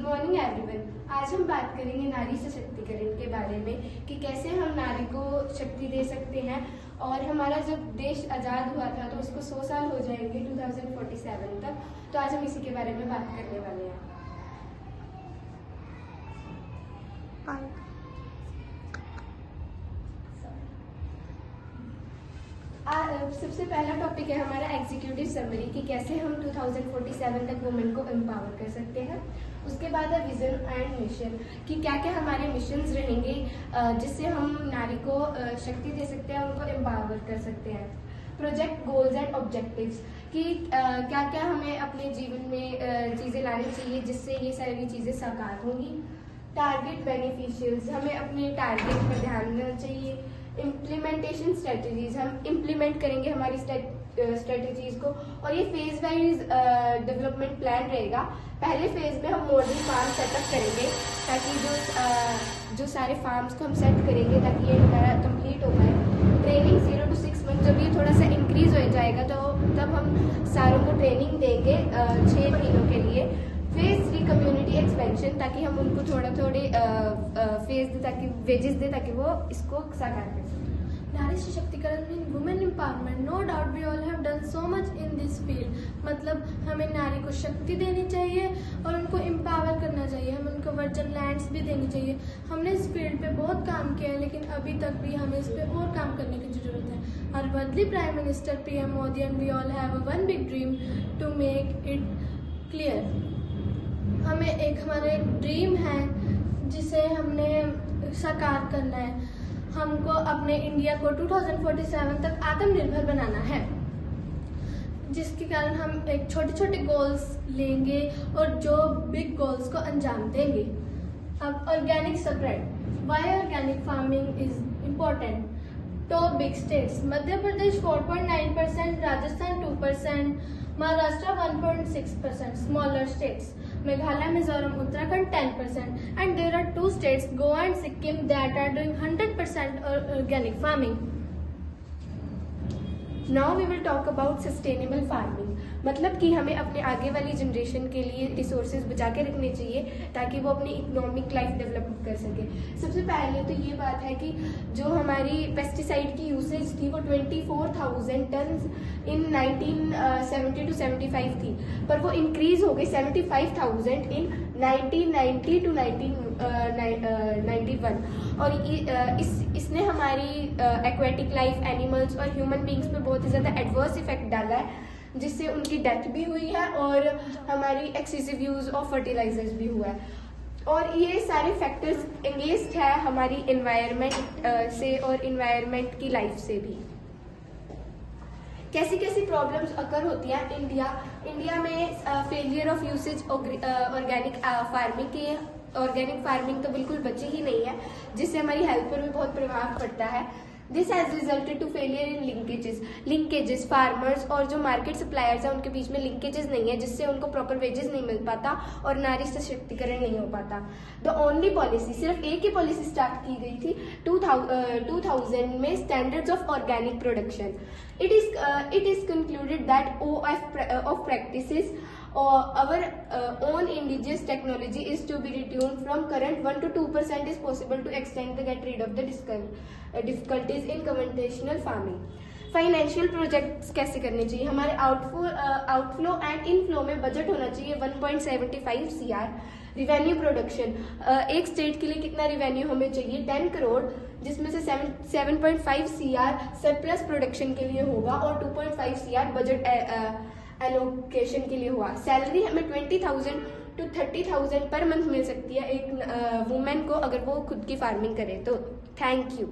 Morning everyone. आज हम बात करेंगे नारी सशक्तिकरण के बारे में कि कैसे हम नारी को शक्ति दे सकते हैं। और हमारा जब देश आज़ाद हुआ था तो उसको 100 साल हो जाएंगे 2047 तक। तो आज हम इसी के बारे में बात करने वाले हैं। सबसे पहला टॉपिक है हमारा एग्जीक्यूटिव समरी कि कैसे हम 2047 तक वुमेन को एम्पावर कर सकते हैं। उसके बाद है विजन एंड मिशन कि क्या क्या हमारे मिशंस रहेंगे जिससे हम नारी को शक्ति दे सकते हैं, उनको एम्पावर कर सकते हैं। प्रोजेक्ट गोल्स एंड ऑब्जेक्टिव्स कि क्या क्या हमें अपने जीवन में चीज़ें लानी चाहिए जिससे ये सारी चीज़ें साकार होंगी। टारगेट बेनिफिशियल्स, हमें अपने टारगेट पर ध्यान देना चाहिए। इम्प्लीमेंटेशन स्ट्रेटजीज, हम इम्प्लीमेंट करेंगे हमारी स्ट्रेटजीज को। और ये फेज वाइज डेवलपमेंट प्लान रहेगा। पहले फेज में हम मॉडल फार्म सेटअप करेंगे ताकि जो सारे फार्म्स को हम सेट करेंगे ताकि ये हमारा कंप्लीट हो पाए। ट्रेनिंग 0 to 6 मंथ, जब ये थोड़ा सा इंक्रीज हो जाएगा तो तब हम सारों को ट्रेनिंग देंगे 6 महीनों के लिए। फेज 3 कम्युनिटी एक्सपेंशन, ताकि हम उनको थोड़े फेज दे, ताकि वेजेस दे, ताकि वो इसको साकार कर सकें। नारी सशक्तिकरण mean women empowerment. No doubt we all have done so much in this field. मतलब हमें नारी को शक्ति देनी चाहिए और उनको एम्पावर करना चाहिए। हमें उनको वर्जिन लैंड्स भी देनी चाहिए। हमने इस फील्ड पे बहुत काम किया है, लेकिन अभी तक भी हमें इस पे और काम करने की ज़रूरत है। Our worldly Prime Minister PM Modi and we all have one big dream to make it clear। हमारा एक ड्रीम है जिसे हमने साकार करना है। हमको अपने इंडिया को 2047 तक आत्मनिर्भर बनाना है, जिसके कारण हम एक छोटे छोटे गोल्स लेंगे और जो बिग गोल्स को अंजाम देंगे। अब organic spread, why organic farming is important. Top big states, Madhya Pradesh 4.9%, Rajasthan 2%, Maharashtra 1.6%, smaller states Meghalaya, Mizoram, Uttarakhand 10%, and there are 2 states, Goa and Sikkim, that are doing 100% organic farming. Now we will talk about sustainable farming। मतलब कि हमें अपने आगे वाली generation के लिए resources बचा के रखने चाहिए ताकि वो अपनी इकोनॉमिक लाइफ डेवलप कर सके। सबसे पहले तो ये बात है कि जो हमारी पेस्टिसाइड की यूसेज थी वो 24,000 टन इन 1970 to 75 थी, पर वो इंक्रीज हो गई 75,000 इन 1990 to 1991। और इसने हमारी एक्वेटिक लाइफ, एनिमल्स और ह्यूमन बींग्स पे बहुत ही ज़्यादा एडवर्स इफेक्ट डाला है, जिससे उनकी डेथ भी हुई है और हमारी एक्सेसिव यूज ऑफ फर्टिलाइजर्स भी हुआ है। और ये सारे फैक्टर्स एंगेस्ट है हमारी एनवायरनमेंट से और एनवायरनमेंट की लाइफ से भी। कैसी कैसी प्रॉब्लम्स अकर होती हैं इंडिया में। Failure of usage organic farming की। ऑर्गेनिक फार्मिंग तो बिल्कुल बची ही नहीं है, जिससे हमारी हेल्थ पर भी बहुत प्रभाव पड़ता है। This has resulted to failure in linkages farmers और जो मार्केट सप्लायर्स हैं उनके बीच में लिंकेजेस नहीं है, जिससे उनको प्रॉपर वेजेस नहीं मिल पाता और नारी सशक्तिकरण नहीं हो पाता। द ओनली पॉलिसी, सिर्फ एक ही पॉलिसी स्टार्ट की गई थी 2000 में, standards of organic production. It is concluded that of practices our own indigenous technology is to be retuned from current 1 to 2% is possible to extend the get rid of the difficulties in conventional farming। Financial projects कैसे करने चाहिए। हमारे outflow and inflow में budget होना चाहिए 1.75 CR। Revenue production, एक state के लिए कितना रिवेन्यू हमें चाहिए 10 करोड़, जिसमें से 7.5 CR सरप्लस प्रोडक्शन के लिए होगा और 2.5 CR बजट एलोकेशन के लिए हुआ। सैलरी हमें 20,000 to 30,000 पर मंथ मिल सकती है एक वुमेन को, अगर वो खुद की फार्मिंग करे तो। Thank you.